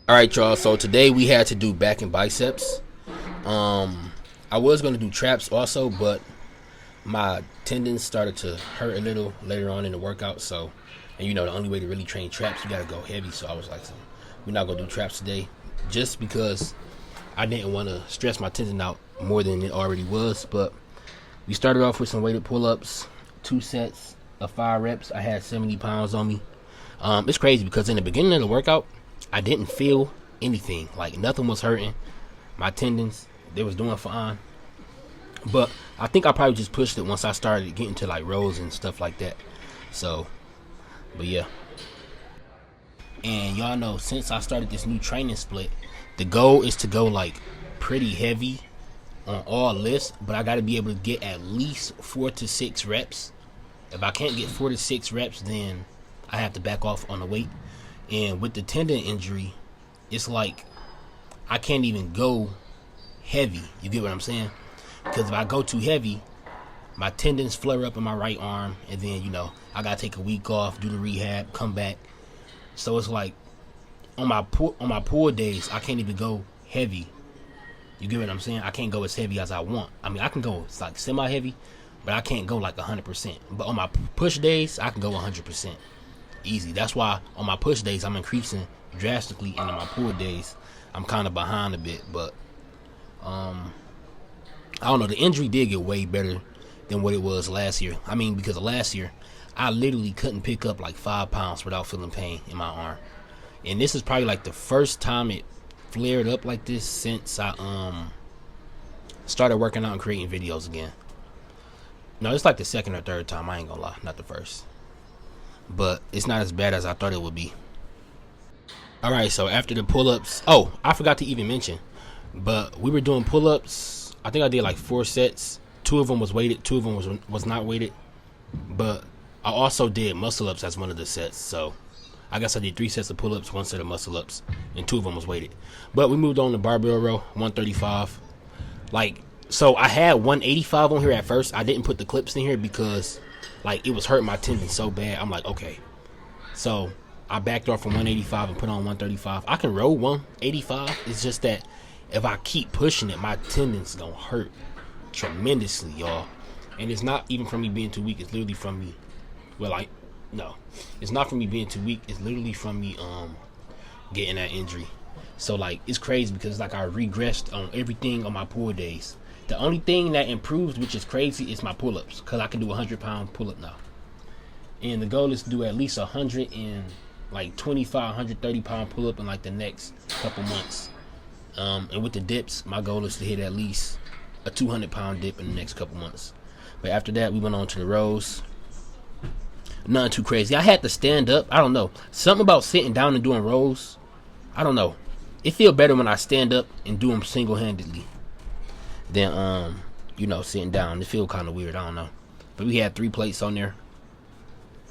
Alright, y'all, so today we had to do back and biceps. I was going to do traps also, but my tendons started to hurt a little later on in the workout. So, and you know, the only way to really train traps, you got to go heavy. So I was like, we're not going to do traps today, just because I didn't want to stress my tendon out more than it already was. But we started off with some weighted pull-ups, 2 sets of 5 reps. I had 70 pounds on me. It's crazy because in the beginning of the workout, I didn't feel anything. Like, nothing was hurting. My tendons, they was doing fine. But I think I probably just pushed it once I started getting to like rows and stuff like that. So, but yeah. And y'all know, since I started this new training split, the goal is to go like pretty heavy on all lifts, but I got to be able to get at least 4 to 6 reps. If I can't get 4 to 6 reps, then I have to back off on the weight. And with the tendon injury, it's like I can't even go heavy. You get what I'm saying? Because if I go too heavy, my tendons flare up in my right arm, and then, you know, I gotta take a week off, do the rehab, come back. So it's like on my pull days, I can't even go heavy. You get what I'm saying? I can't go as heavy as I want. I mean, I can go like semi-heavy, but I can't go like 100%. But on my push days, I can go 100%. Easy. That's why on my push days I'm increasing drastically, and on my pull days I'm kind of behind a bit. But I don't know, the injury did get way better than what it was last year. I mean, because of last year I literally couldn't pick up like 5 pounds without feeling pain in my arm. And this is probably like the first time it flared up like this since I started working out and creating videos again. No, it's like the second or third time, I ain't gonna lie, not the first. But it's not as bad as I thought it would be. Alright, so after the pull-ups, oh, I forgot to even mention, but we were doing pull-ups. I think I did like 4 sets. 2 of them was weighted, 2 of them was not weighted. But I also did muscle-ups as one of the sets. So I guess I did 3 sets of pull-ups, 1 set of muscle-ups, and 2 of them was weighted. But we moved on to barbell row, 135. Like, so I had 185 on here at first. I didn't put the clips in here because like it was hurting my tendon so bad. I'm like, okay. So I backed off from 185 and put on 135. I can roll 185. It's just that if I keep pushing it, my tendons gonna hurt tremendously, y'all. And it's not even from me being too weak. It's literally from me. Well, like, no, it's not from me being too weak. It's literally from me getting that injury. So like, it's crazy because like I regressed on everything on my pull days. The only thing that improves, which is crazy, is my pull-ups, because I can do a 100-pound pull-up now. And the goal is to do at least 125, 130-pound pull-up in like the next couple months. And with the dips, my goal is to hit at least a 200-pound dip in the next couple months. But after that, we went on to the rows. Nothing too crazy. I had to stand up. I don't know. Something about sitting down and doing rows. I don't know. It feels better when I stand up and do them single-handedly than you know, sitting down. It feel kind of weird. I don't know. But we had 3 plates on there.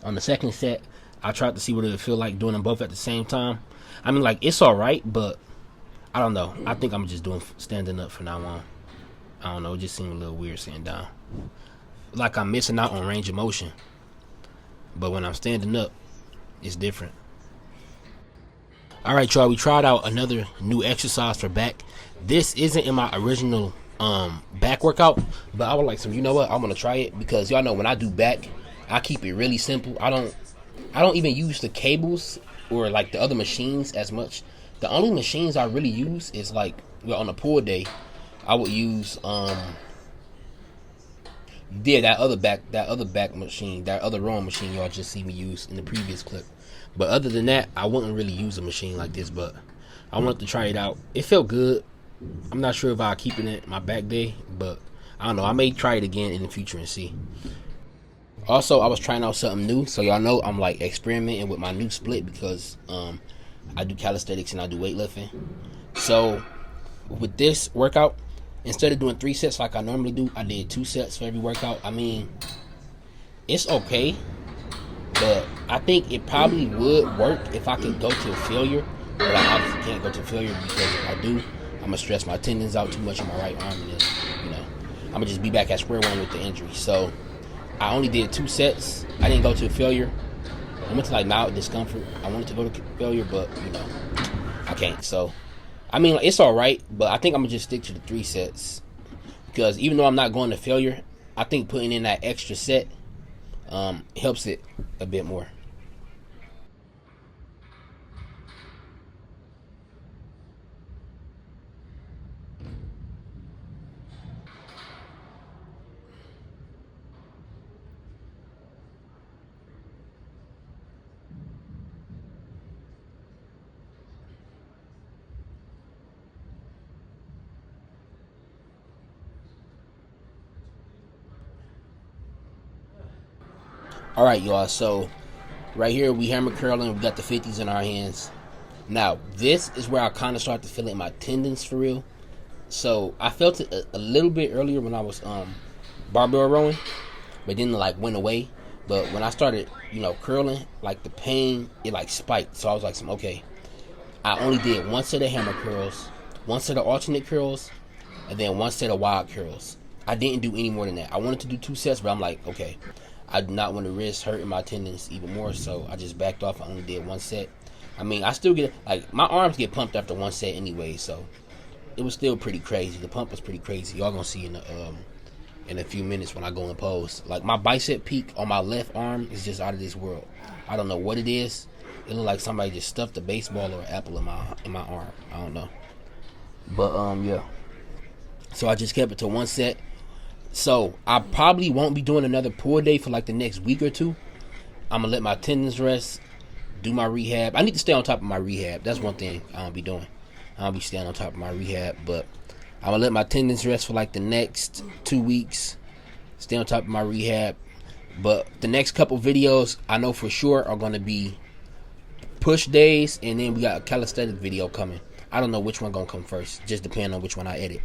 On the second set, I tried to see what it would feel like doing them both at the same time. I mean, like, it's alright, but I don't know. I think I'm just doing standing up from now on. I don't know. It just seemed a little weird sitting down. Like I'm missing out on range of motion. But when I'm standing up, it's different. Alright, y'all. We tried out another new exercise for back. This isn't in my original back workout, but I was like, so you know what, I'm gonna try it, because y'all know when I do back, I keep it really simple. I don't even use the cables or like the other machines as much. The only machines I really use is like, well, on a pull day I would use that other back machine, that other rowing machine y'all just see me use in the previous clip. But other than that, I wouldn't really use a machine like this. But I wanted to try it out. It felt good. I'm not sure if I'll keep it in my back day, but I don't know. I may try it again in the future and see. Also, I was trying out something new, so y'all know I'm like experimenting with my new split, because I do calisthenics and I do weightlifting. So with this workout, instead of doing 3 sets like I normally do, I did 2 sets for every workout. I mean, it's okay, but I think it probably would work if I could go to failure. But I obviously can't go to failure, because if I do, I'm gonna stress my tendons out too much on my right arm, and then, you know, I'm gonna just be back at square one with the injury. So I only did 2 sets. I didn't go to failure. I went to like mild discomfort. I wanted to go to failure, but you know, I can't can't. So, I mean, it's all right, but I think I'm gonna just stick to the 3 sets because even though I'm not going to failure, I think putting in that extra set helps it a bit more. All right, y'all. So right here we hammer curling. We got the 50s in our hands. Now this is where I kind of start to feel it in my tendons for real. So I felt it a little bit earlier when I was barbell rowing, but then it like went away. But when I started, curling, like the pain, it like spiked. So I was like, okay, I only did 1 set of hammer curls, 1 set of alternate curls, and then 1 set of wild curls. I didn't do any more than that. I wanted to do 2 sets, but I'm like, okay, I do not want to risk hurting my tendons even more, so I just backed off. I only did 1 set. I mean, I still get, like, my arms get pumped after 1 set anyway, so it was still pretty crazy. The pump was pretty crazy. Y'all gonna see in a few minutes when I go and pose. Like, my bicep peak on my left arm is just out of this world. I don't know what it is. It looked like somebody just stuffed a baseball or an apple in my arm. I don't know. But yeah. So I just kept it to 1 set. So I probably won't be doing another pull day for like the next week or 2. I'm gonna let my tendons rest, do my rehab. I need to stay on top of my rehab. That's one thing I don't be doing. I don't be staying on top of my rehab, but I'm gonna let my tendons rest for like the next 2 weeks. Stay on top of my rehab. But the next couple videos I know for sure are gonna be push days, and then we got a calisthenic video coming. I don't know which one gonna come first, just depending on which one I edit.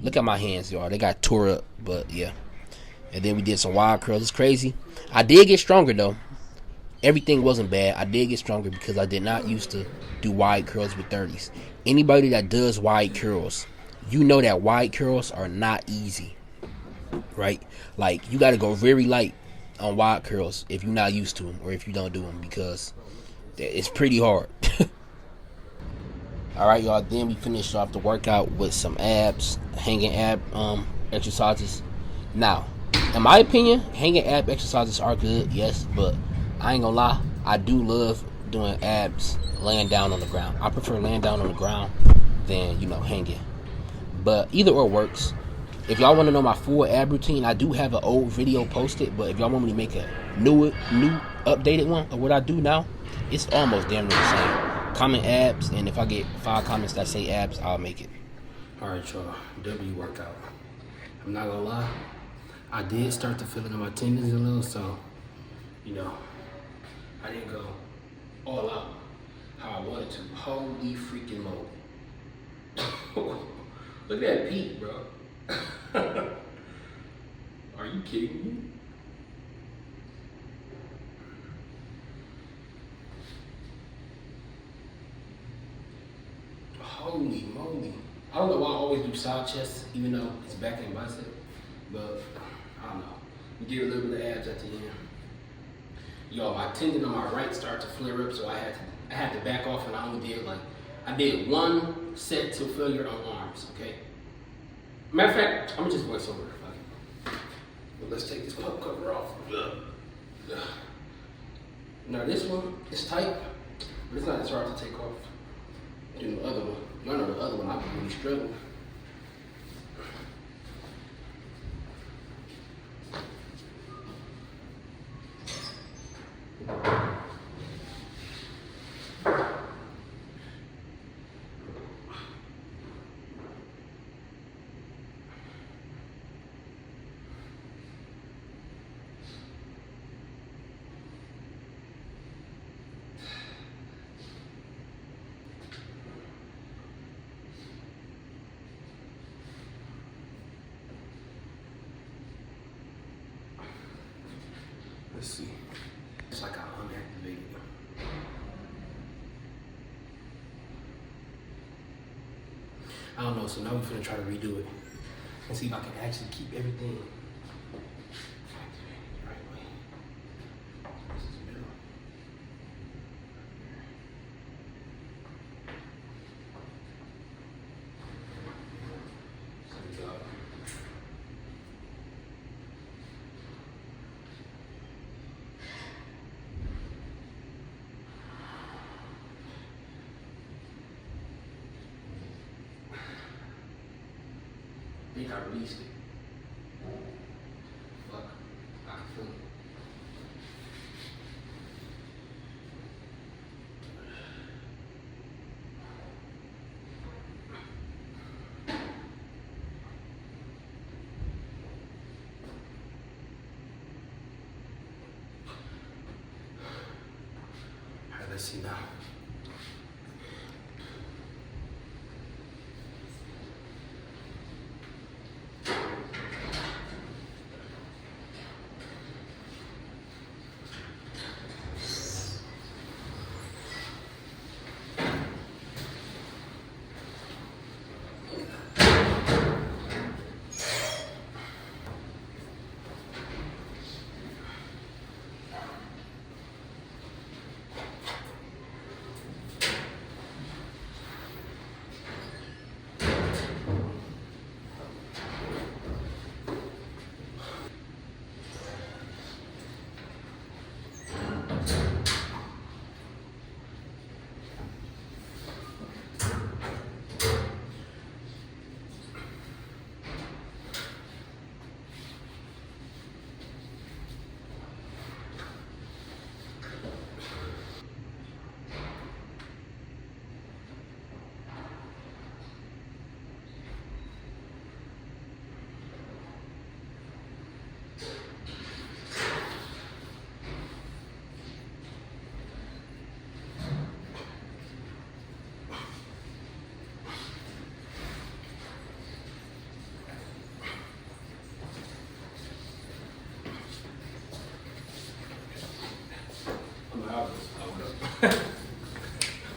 Look at my hands, y'all. They got tore up, but yeah. And then we did some wild curls. It's crazy. I did get stronger though. Everything wasn't bad. I did get stronger because I did not used to do wide curls with 30s. Anybody that does wide curls, you know that wide curls are not easy, right? Like, you got to go very light on wide curls if you're not used to them or if you don't do them, because it's pretty hard. All right, y'all. Then we finished off the workout with some abs, hanging ab exercises. Now, in my opinion, hanging ab exercises are good, yes, but I ain't gonna lie, I do love doing abs laying down on the ground. I prefer laying down on the ground than, hanging. But either or works. If y'all want to know my full ab routine, I do have an old video posted, but if y'all want me to make a new updated one of what I do now, it's almost damn near the same. Comment abs, and if I get 5 comments that say abs, I'll make it. Alright, y'all. W workout. I'm not gonna lie, I did start to feel it in my tendons a little, so, I didn't go all out how I wanted to. Holy freaking moly. Look at that peak, bro. Are you kidding me? Holy moly. I don't know why I always do side chest, even though it's back and bicep, but I don't know. We did a little bit of abs at the end. Yo, my tendon on my right started to flare up, so I had to back off, and I only did I did 1 set till failure on arms, okay? Matter of fact, I'm gonna just voice over it. But let's take this pump cover off. Now this one is tight, but it's not as hard to take off. And the other one, y'all know the other one, I've been really struggling. Let's see. It's like I unactivated it. I don't know, so now we're gonna try to redo it and see if I can actually keep everything activated the right way. This is middle. think I released it. Fuck. I can feel it. Alright, let's see now. I'm out.